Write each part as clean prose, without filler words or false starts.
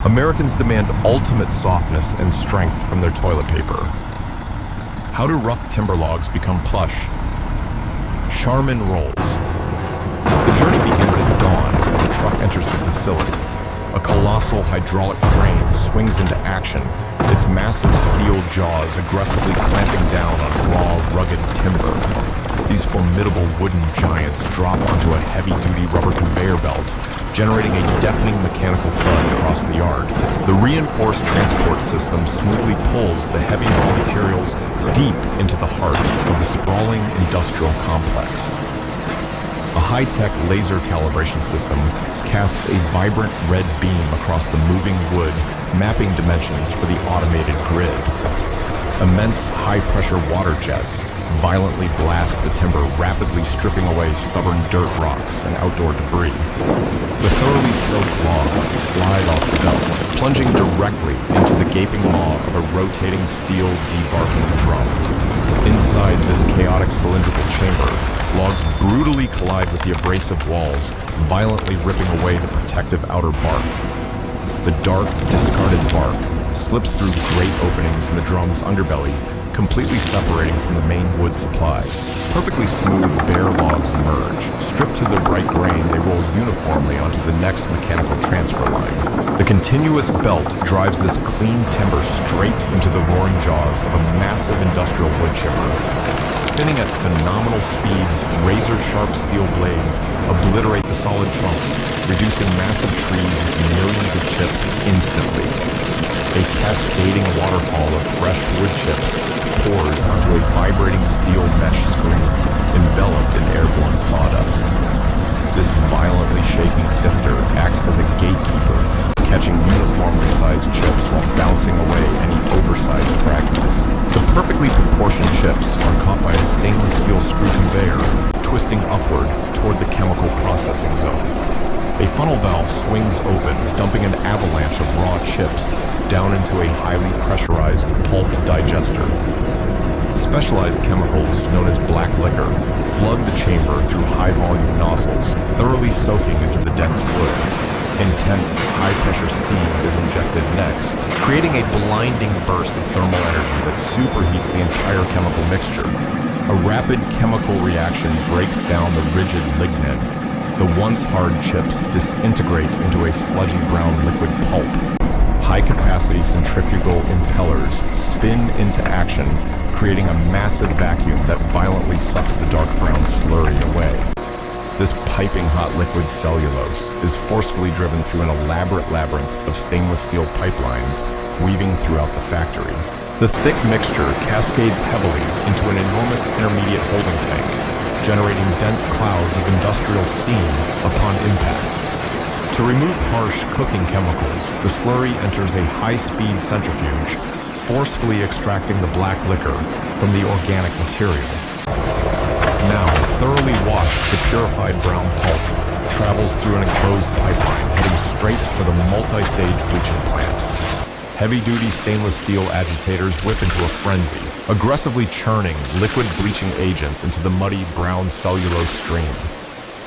Americans demand ultimate softness and strength from their toilet paper. How do rough timber logs become plush? Charmin rolls. The journey begins at dawn as a truck enters the facility. A colossal hydraulic crane swings into action, its massive steel jaws aggressively clamping down on raw, rugged timber. These formidable wooden giants drop onto a heavy-duty rubber conveyor belt, generating a deafening mechanical thud across the yard. The reinforced transport system smoothly pulls the heavy raw materials deep into the heart of the sprawling industrial complex. A high-tech laser calibration system casts a vibrant red beam across the moving wood, mapping dimensions for the automated grid. Immense high-pressure water jets violently blast the timber, rapidly stripping away stubborn dirt rocks and outdoor debris. The thoroughly soaked logs slide off the belt, plunging directly into the gaping maw of a rotating steel debarking drum. Inside this chaotic cylindrical chamber, logs brutally collide with the abrasive walls, violently ripping away the protective outer bark. The dark, discarded bark slips through great openings in the drum's underbelly, completely separating from the main wood supply. Perfectly smooth, bare logs emerge. Stripped to their bright grain, they roll uniformly onto the next mechanical transfer line. The continuous belt drives this clean timber straight into the roaring jaws of a massive industrial wood chipper. Spinning at phenomenal speeds, razor-sharp steel blades obliterate the solid trunks, reducing massive trees into millions of chips instantly. A cascading waterfall of fresh wood chips pours onto a vibrating steel mesh screen, enveloped in airborne sawdust. This violently shaking sifter acts as a gatekeeper, catching uniformly sized chips while bouncing away any oversized fragments. The perfectly proportioned chips are caught by a stainless steel screw conveyor, twisting upward toward the chemical processing zone. A funnel valve swings open, dumping an avalanche of raw chips down into a highly pressurized pulp digester. Specialized chemicals, known as black liquor, flood the chamber through high-volume nozzles, thoroughly soaking into the dense wood. Intense, high-pressure steam is injected next, creating a blinding burst of thermal energy that superheats the entire chemical mixture. A rapid chemical reaction breaks down the rigid lignin. The once hard chips disintegrate into a sludgy brown liquid pulp. High-capacity centrifugal impellers spin into action, creating a massive vacuum that violently sucks the dark brown slurry away. This piping hot liquid cellulose is forcefully driven through an elaborate labyrinth of stainless steel pipelines, weaving throughout the factory. The thick mixture cascades heavily into an enormous intermediate holding tank, generating dense clouds of industrial steam upon impact. To remove harsh cooking chemicals, the slurry enters a high-speed centrifuge, forcefully extracting the black liquor from the organic material. Now, thoroughly washed, the purified brown pulp travels through an enclosed pipeline, heading straight for the multi-stage bleaching plant. Heavy-duty stainless steel agitators whip into a frenzy, aggressively churning liquid bleaching agents into the muddy brown cellulose stream.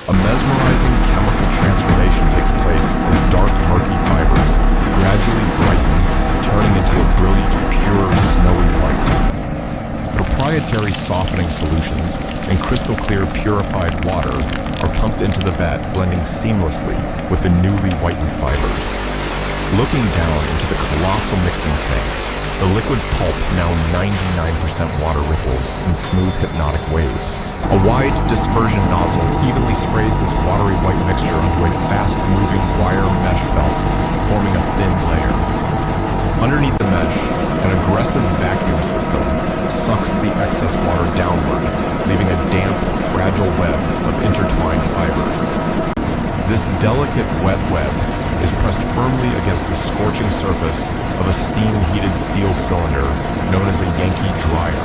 A mesmerizing chemical transformation takes place as dark, murky fibers gradually brighten, turning into a brilliant, pure, snowy white. Proprietary softening solutions and crystal-clear purified water are pumped into the vat, blending seamlessly with the newly whitened fibers. Looking down into the colossal mixing tank, the liquid pulp, now 99% water, ripples in smooth, hypnotic waves. A wide dispersion nozzle evenly sprays this watery white mixture onto a fast-moving wire mesh belt, forming a thin layer. Underneath the mesh, an aggressive vacuum system sucks the excess water downward, leaving a damp, fragile web of intertwined fibers. This delicate wet web is pressed firmly against the scorching surface of a steam-heated steel cylinder known as a Yankee dryer.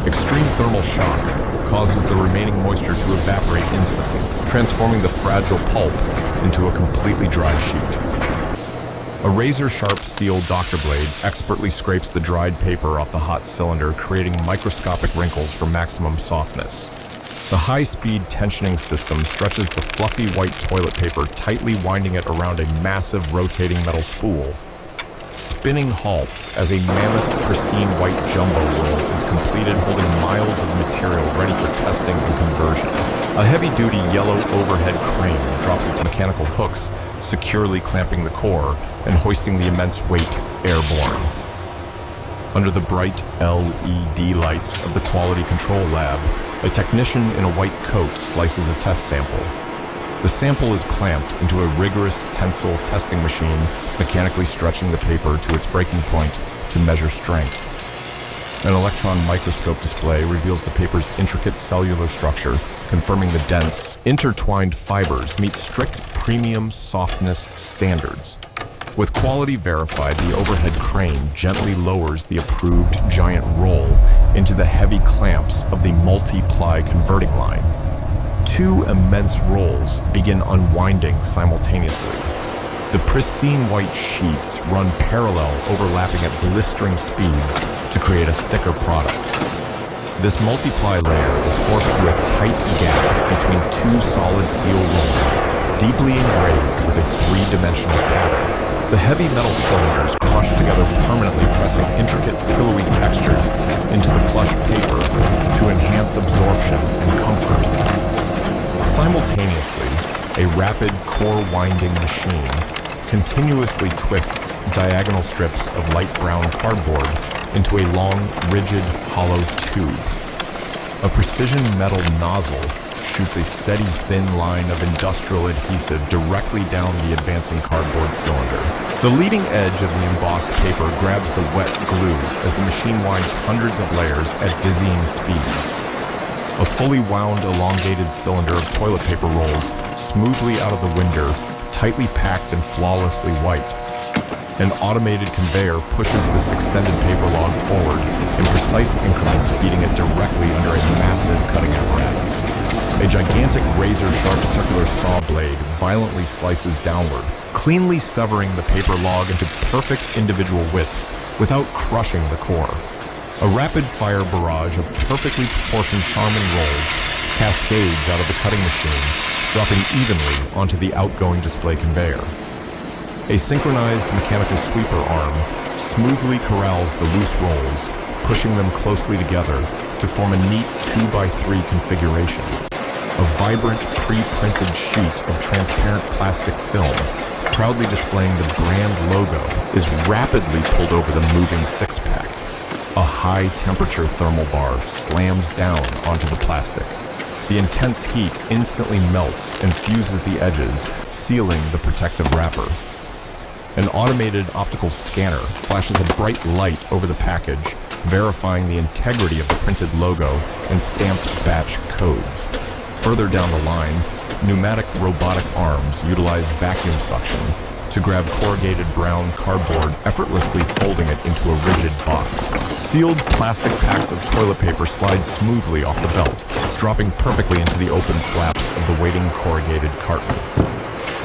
Extreme thermal shock causes the remaining moisture to evaporate instantly, transforming the fragile pulp into a completely dry sheet. A razor-sharp steel doctor blade expertly scrapes the dried paper off the hot cylinder, creating microscopic wrinkles for maximum softness. The high-speed tensioning system stretches the fluffy white toilet paper, tightly winding it around a massive rotating metal spool. Spinning halts as a mammoth, pristine white jumbo roll is completed, holding miles of material ready for testing and conversion. A heavy-duty yellow overhead crane drops its mechanical hooks, securely clamping the core and hoisting the immense weight airborne. Under the bright LED lights of the quality control lab, a technician in a white coat slices a test sample. The sample is clamped into a rigorous tensile testing machine, mechanically stretching the paper to its breaking point to measure strength. An electron microscope display reveals the paper's intricate cellular structure, confirming the dense, intertwined fibers meet strict premium softness standards. With quality verified, the overhead crane gently lowers the approved giant roll into the heavy clamps of the multi-ply converting line. Two immense rolls begin unwinding simultaneously. The pristine white sheets run parallel, overlapping at blistering speeds to create a thicker product. This multi-ply layer is forced through a tight gap between two solid steel rolls, deeply engraved with a three-dimensional pattern. The heavy metal cylinders crush together permanently, pressing intricate, pillowy textures into the plush paper to enhance absorption and comfort. Simultaneously, a rapid core-winding machine continuously twists diagonal strips of light brown cardboard into a long, rigid, hollow tube. A precision metal nozzle shoots a steady, thin line of industrial adhesive directly down the advancing cardboard cylinder. The leading edge of the embossed paper grabs the wet glue as the machine winds hundreds of layers at dizzying speeds. A fully wound, elongated cylinder of toilet paper rolls smoothly out of the winder, tightly packed and flawlessly white. An automated conveyor pushes this extended paper log forward in precise increments, feeding it directly under a massive cutting apparatus. A gigantic razor-sharp circular saw blade violently slices downward, cleanly severing the paper log into perfect individual widths without crushing the core. A rapid-fire barrage of perfectly proportioned Charmin rolls cascades out of the cutting machine, dropping evenly onto the outgoing display conveyor. A synchronized mechanical sweeper arm smoothly corrals the loose rolls, pushing them closely together to form a neat 2x3 configuration. A vibrant, pre-printed sheet of transparent plastic film, proudly displaying the brand logo, is rapidly pulled over the moving six-pack. A high-temperature thermal bar slams down onto the plastic. The intense heat instantly melts and fuses the edges, sealing the protective wrapper. An automated optical scanner flashes a bright light over the package, verifying the integrity of the printed logo and stamped batch codes. Further down the line, pneumatic robotic arms utilize vacuum suction to grab corrugated brown cardboard, effortlessly folding it into a rigid box. Sealed plastic packs of toilet paper slide smoothly off the belt, dropping perfectly into the open flaps of the waiting corrugated carton.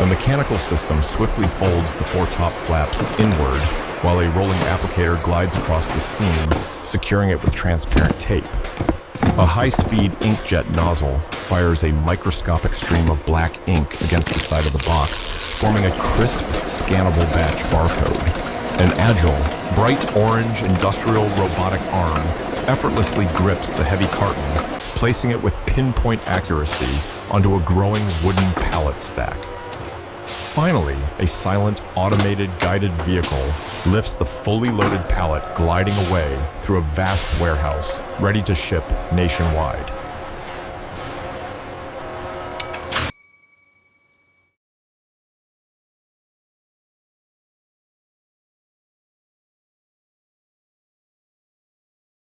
A mechanical system swiftly folds the four top flaps inward, while a rolling applicator glides across the seam, securing it with transparent tape. A high-speed inkjet nozzle fires a microscopic stream of black ink against the side of the box, forming a crisp, scannable batch barcode. An agile, bright orange industrial robotic arm effortlessly grips the heavy carton, placing it with pinpoint accuracy onto a growing wooden pallet stack. Finally, a silent, automated guided vehicle lifts the fully loaded pallet, gliding away through a vast warehouse, ready to ship nationwide.